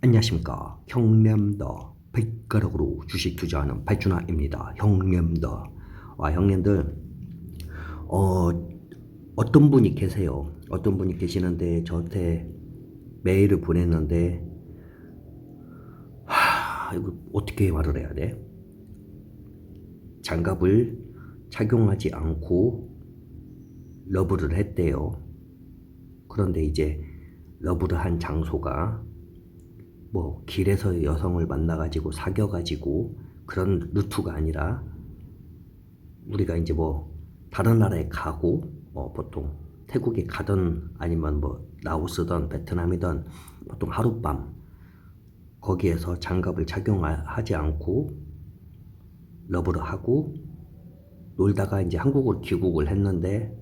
안녕하십니까. 형님들 백가락으로 주식 투자하는 발준하입니다. 형님들. 형님들, 어, 어떤 분이 계세요. 어떤 분이 계시는데 저한테 메일을 보냈는데, 이거 어떻게 말을 해야 돼? 장갑을 착용하지 않고 러브를 했대요. 그런데 이제 러브를 한 장소가 뭐 길에서 여성을 만나가지고 사귀어가지고 그런 루트가 아니라 우리가 이제 뭐 다른 나라에 가고 보통 태국에 가든 아니면 뭐 라오스든 베트남이든 보통 하룻밤 거기에서 장갑을 착용하지 않고 러브를 하고 놀다가 이제 한국으로 귀국을 했는데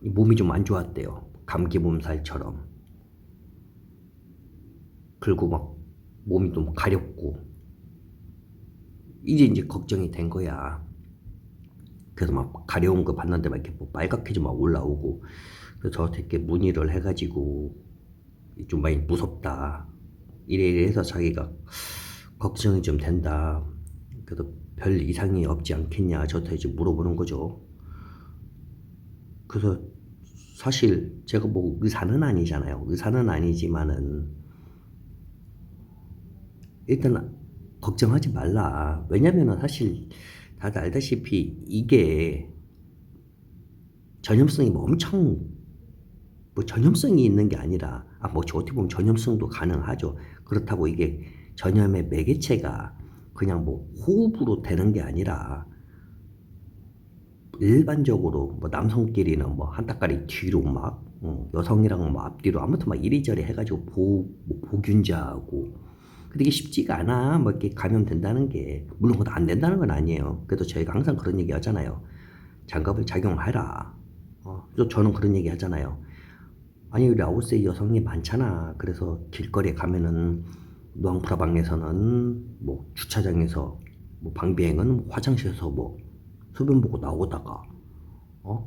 몸이 좀 안 좋았대요. 감기 몸살처럼. 그리고 막 몸이 좀 가렵고 이제 걱정이 된 거야. 그래서 막 가려운 거 봤는데 막 이렇게 뭐 빨갛게 좀 막 올라오고, 그래서 저한테 이렇게 문의를 해가지고 좀 많이 무섭다 이래 해서 자기가 걱정이 좀 된다. 그래도 별 이상이 없지 않겠냐 저한테 이제 물어보는 거죠. 그래서 사실 제가 뭐 의사는 아니잖아요. 의사는 아니지만은 일단 걱정하지 말라. 왜냐면은 사실 다들 알다시피 이게 전염성이 뭐 엄청 뭐 전염성이 있는 게 아니라 뭐 어떻게 보면 전염성도 가능하죠. 그렇다고 이게 전염의 매개체가 그냥 뭐 호흡으로 되는 게 아니라 일반적으로 뭐 남성끼리는 뭐 한 따까리 뒤로 막 여성이랑 뭐 앞뒤로 아무튼 막 이리저리 해가지고 뭐 보균자하고 근데 이게 쉽지가 않아. 뭐 이렇게 감염된다는 게 물론 그것도 안 된다는 건 아니에요. 그래도 저희가 항상 그런 얘기 하잖아요. 장갑을 착용해라. 저는 그런 얘기 하잖아요. 아니 라오스에 여성이 많잖아. 그래서 길거리에 가면은 루앙프라방에서는 뭐 주차장에서 뭐 방비행은 화장실에서 뭐 소변 보고 나오다가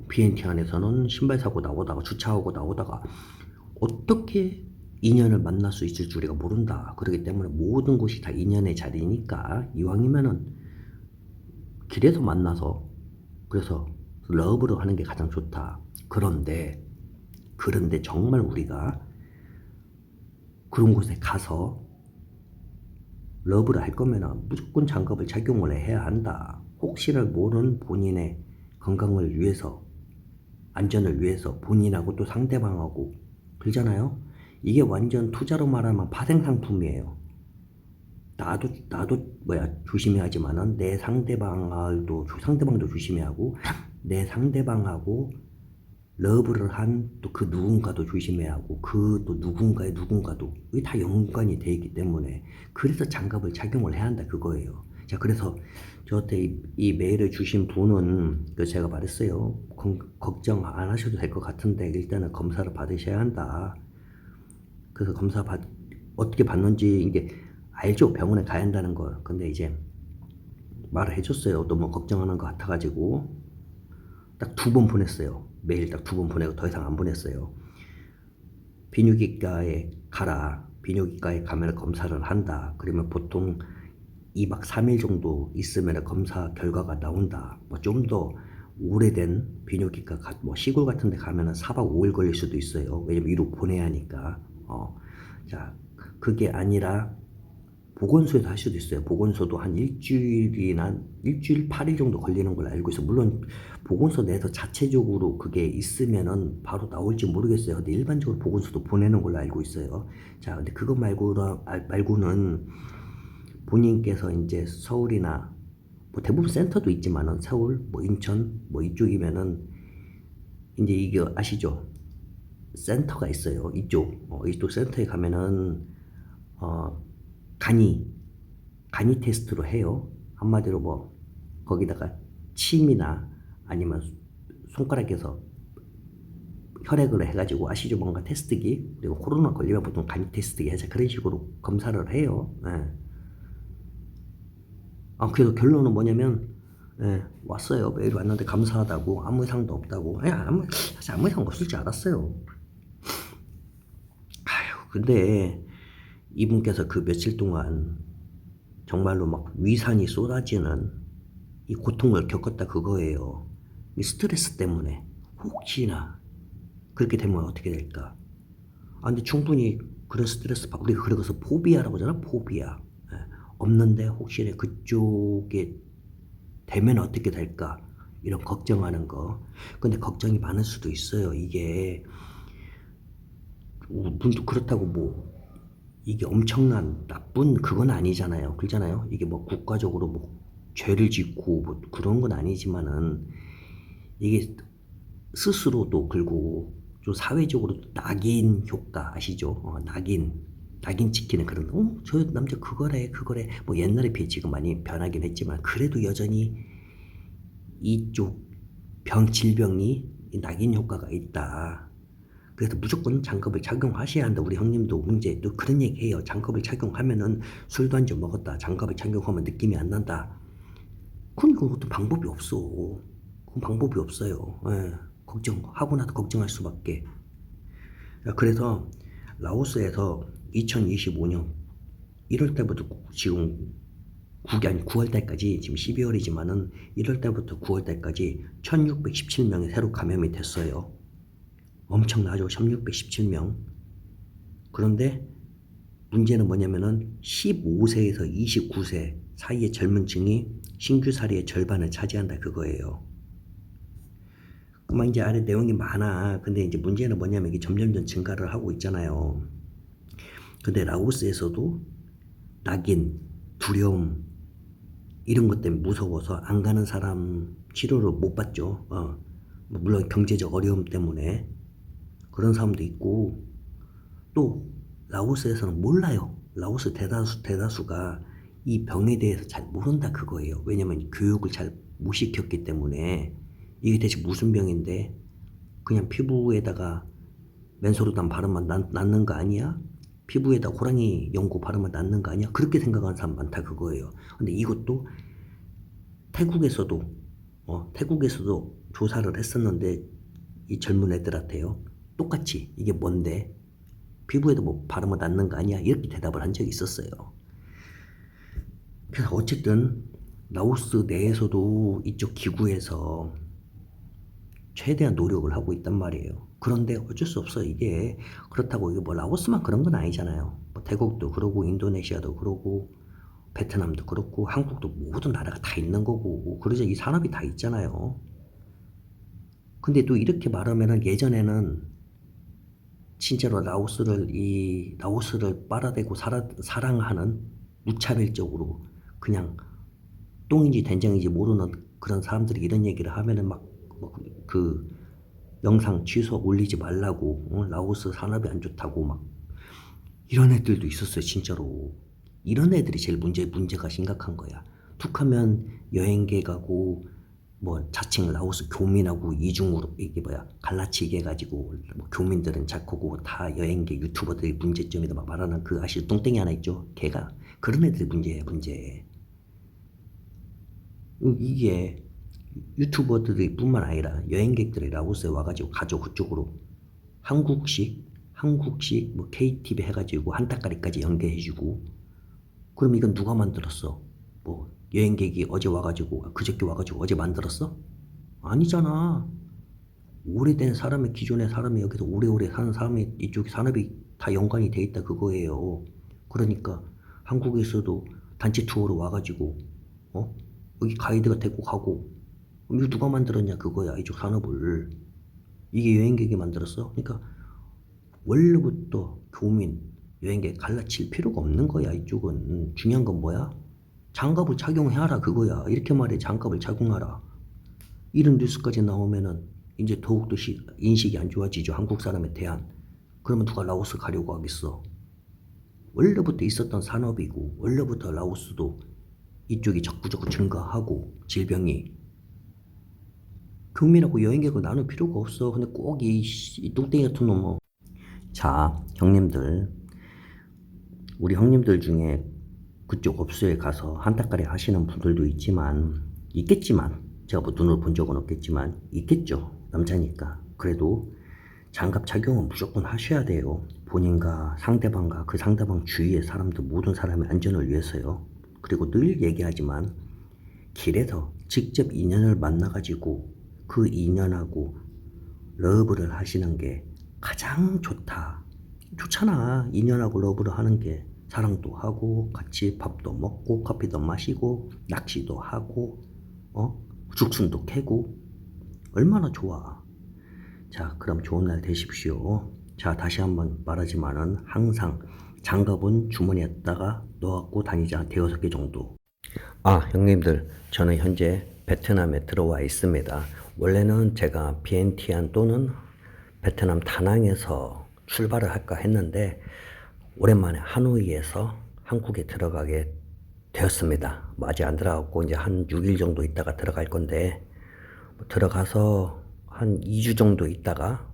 BNT 안에서는 신발 사고 나오다가 주차하고 나오다가 어떻게 인연을 만날 수 있을 줄 우리가 모른다. 그렇기 때문에 모든 곳이 다 인연의 자리니까 이왕이면은 길에서 만나서 그래서 러브를 하는 게 가장 좋다. 그런데 정말 우리가 그런 곳에 가서 러브를 할 거면 무조건 장갑을 착용을 해야 한다. 혹시나 모르는 본인의 건강을 위해서, 안전을 위해서 본인하고 또 상대방하고 그러잖아요. 이게 완전 투자로 말하면 파생상품이에요. 나도 조심해야 하지만은 내 상대방도 조심해야 하고 내 상대방하고 러브를 한 또 그 누군가도 조심해야 하고 그 또 누군가의 누군가도 이게 다 연관이 되어 있기 때문에 그래서 장갑을 착용을 해야 한다 그거예요. 자, 그래서 저한테 이 메일을 주신 분은 제가 말했어요. 걱정 안 하셔도 될 것 같은데 일단은 검사를 받으셔야 한다. 그래서 어떻게 받는지 이게 알죠. 병원에 가야 한다는 걸. 근데 이제 말을 해줬어요. 너무 걱정하는 것 같아가지고 딱 2번 보냈어요. 메일 딱 2번 보내고 더 이상 안 보냈어요. 비뇨기과에 가라. 비뇨기과에 가면 검사를 한다. 그러면 보통 2박 3일 정도 있으면 검사 결과가 나온다. 뭐 좀 더 오래된 비뇨기과 뭐 시골 같은 데 가면은 4박 5일 걸릴 수도 있어요. 왜냐면 위로 보내야 하니까. 자, 그게 아니라 보건소에서 할 수도 있어요. 보건소도 한 일주일 8일 정도 걸리는 걸로 알고 있어요. 물론 보건소 내에서 자체적으로 그게 있으면은 바로 나올지 모르겠어요. 근데 일반적으로 보건소도 보내는 걸로 알고 있어요. 자, 근데 그거 말고는 본인께서 이제 서울이나 뭐 대부분 센터도 있지만은 서울, 뭐 인천, 뭐 이쪽이면은 이제 이게 아시죠? 센터가 있어요. 이쪽 센터에 가면은 간이 테스트로 해요. 한마디로 뭐 거기다가 침이나 아니면 손가락에서 혈액을 해가지고 아시죠? 뭔가 테스트기 그리고 코로나 걸리면 보통 간이 테스트기 해서 그런 식으로 검사를 해요. 예. 그래서 결론은 뭐냐면 왔어요. 메일 왔는데 감사하다고 아무 이상도 없다고. 사실 아무 이상 없을 줄 알았어요. 근데 이분께서 그 며칠 동안 정말로 막 위산이 쏟아지는 이 고통을 겪었다 그거예요. 이 스트레스 때문에 혹시나 그렇게 되면 어떻게 될까? 근데 충분히 그런 스트레스 받고 우리가 그래서 포비아라고 하잖아. 포비아. 예, 없는데 혹시나 그쪽에 되면 어떻게 될까? 이런 걱정하는 거. 근데 걱정이 많을 수도 있어요. 이게 문도 그렇다고 뭐 이게 엄청난 나쁜 그건 아니잖아요. 그렇잖아요. 이게 뭐 국가적으로 뭐 죄를 짓고 뭐 그런 건 아니지만은 이게 스스로도 그리고 좀 사회적으로 낙인 효과 아시죠? 낙인 찍히는 그런 저 남자 그거래 뭐 옛날에 비해 지금 많이 변하긴 했지만 그래도 여전히 이쪽 질병이 낙인 효과가 있다. 그래서 무조건 장갑을 착용하셔야 한다. 우리 형님도 문제 또 그런 얘기 해요. 장갑을 착용하면은 술도 한 잔 먹었다. 장갑을 착용하면 느낌이 안 난다. 그것도 방법이 없어. 그건 방법이 없어요. 예, 걱정하고 나도 걱정할 수밖에. 그래서 라오스에서 2025년 1월 달부터 지금 9월 달까지 지금 12월이지만은 1월 달부터 9월 달까지 1617명이 새로 감염이 됐어요. 엄청나죠? 1617명. 그런데 문제는 뭐냐면은 15세에서 29세 사이의 젊은 층이 신규 사례의 절반을 차지한다 그거예요. 그만 이제 아래 내용이 많아. 근데 이제 문제는 뭐냐면 이게 점점점 증가를 하고 있잖아요. 근데 라오스에서도 낙인, 두려움 이런 것 때문에 무서워서 안 가는 사람 치료를 못 받죠. 물론 경제적 어려움 때문에 그런 사람도 있고 또 라오스에서는 몰라요. 라오스 대다수가 이 병에 대해서 잘 모른다 그거예요. 왜냐면 교육을 잘 못 시켰기 때문에 이게 대체 무슨 병인데 그냥 피부에다가 맨소르단 바르면 낫는 거 아니야? 피부에다 호랑이 연고 바르면 낫는 거 아니야? 그렇게 생각하는 사람 많다 그거예요. 근데 이것도 태국에서도 태국에서도 조사를 했었는데 이 젊은 애들한테요. 똑같이 이게 뭔데? 피부에도 뭐 바르면 낫는 거 아니야? 이렇게 대답을 한 적이 있었어요. 그래서 어쨌든 라오스 내에서도 이쪽 기구에서 최대한 노력을 하고 있단 말이에요. 그런데 어쩔 수 없어. 이게 그렇다고 이게 뭐 라오스만 그런 건 아니잖아요. 뭐 태국도 그러고 인도네시아도 그러고 베트남도 그렇고 한국도 모든 나라가 다 있는 거고 그러자 이 산업이 다 있잖아요. 근데 또 이렇게 말하면은 예전에는 진짜로 라오스를 빨아대고 사랑하는 무차별적으로 그냥 똥인지 된장인지 모르는 그런 사람들이 이런 얘기를 하면은 막 그 영상 취소 올리지 말라고 라오스 산업이 안 좋다고 막 이런 애들도 있었어요 진짜로. 이런 애들이 제일 문제가 심각한 거야. 툭하면 여행객 가고 뭐 자칭 라오스 교민하고 이중으로 이게 뭐야 갈라치기 해가지고 뭐 교민들은 착하고 다 여행객 유튜버들이 문제점이다 막 말하는 그 아시죠 뚱땡이 하나 있죠. 걔가 그런 애들이 문제예요 문제. 이게 유튜버들이 뿐만 아니라 여행객들이 라오스에 와가지고 가족 그쪽으로 한국식 뭐 KTV 해가지고 한따까리까지 연계해주고 그럼 이건 누가 만들었어? 뭐 여행객이 어제 와가지고 그저께 와가지고 어제 만들었어? 아니잖아. 오래된 사람의 기존의 사람이 여기서 오래오래 사는 사람이 이쪽 산업이 다 연관이 돼 있다 그거예요. 그러니까 한국에서도 단체 투어로 와가지고 여기 가이드가 데리고 가고 이거 누가 만들었냐 그거야 이쪽 산업을. 이게 여행객이 만들었어? 그러니까 원래부터 교민, 여행객 갈라칠 필요가 없는 거야 이쪽은. 중요한 건 뭐야? 장갑을 착용해라 그거야. 이렇게 말해 장갑을 착용하라. 이런 뉴스까지 나오면은 이제 더욱더 인식이 안 좋아지죠 한국 사람에 대한. 그러면 누가 라오스 가려고 하겠어? 원래부터 있었던 산업이고 원래부터 라오스도 이쪽이 적구적구 증가하고 질병이 교민하고 여행객을 나눌 필요가 없어. 근데 꼭 이 뚱땡이 같은 놈. 자, 형님들, 우리 형님들 중에 그쪽 업소에 가서 한따까리 하시는 분들도 있겠지만 제가 뭐 눈으로 본 적은 없겠지만 있겠죠 남자니까. 그래도 장갑 착용은 무조건 하셔야 돼요. 본인과 상대방과 그 상대방 주위의 사람들 모든 사람의 안전을 위해서요. 그리고 늘 얘기하지만 길에서 직접 인연을 만나가지고 그 인연하고 러브를 하시는 게 가장 좋다. 좋잖아. 인연하고 러브를 하는 게 사랑도 하고 같이 밥도 먹고 커피도 마시고 낚시도 하고 죽순도 캐고 얼마나 좋아. 자, 그럼 좋은 날 되십시오. 자, 다시 한번 말하지만은 항상 장갑은 주머니에다가 넣어갖고 다니자. 대여섯 개 정도. 아, 형님들, 저는 현재 베트남에 들어와 있습니다. 원래는 제가 비엔티안 또는 베트남 다낭에서 출발을 할까 했는데 오랜만에 하노이에서 한국에 들어가게 되었습니다. 아직 안 들어갔고 이제 한 6일 정도 있다가 들어갈 건데 들어가서 한 2주 정도 있다가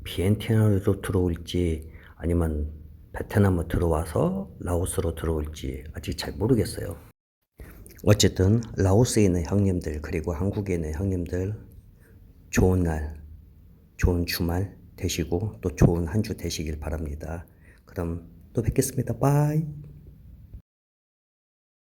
비엔티안으로 들어올지 아니면 베트남으로 들어와서 라오스로 들어올지 아직 잘 모르겠어요. 어쨌든 라오스에 있는 형님들 그리고 한국에 있는 형님들 좋은 날, 좋은 주말 되시고 또 좋은 한 주 되시길 바랍니다. 그럼 또 뵙겠습니다. 바이.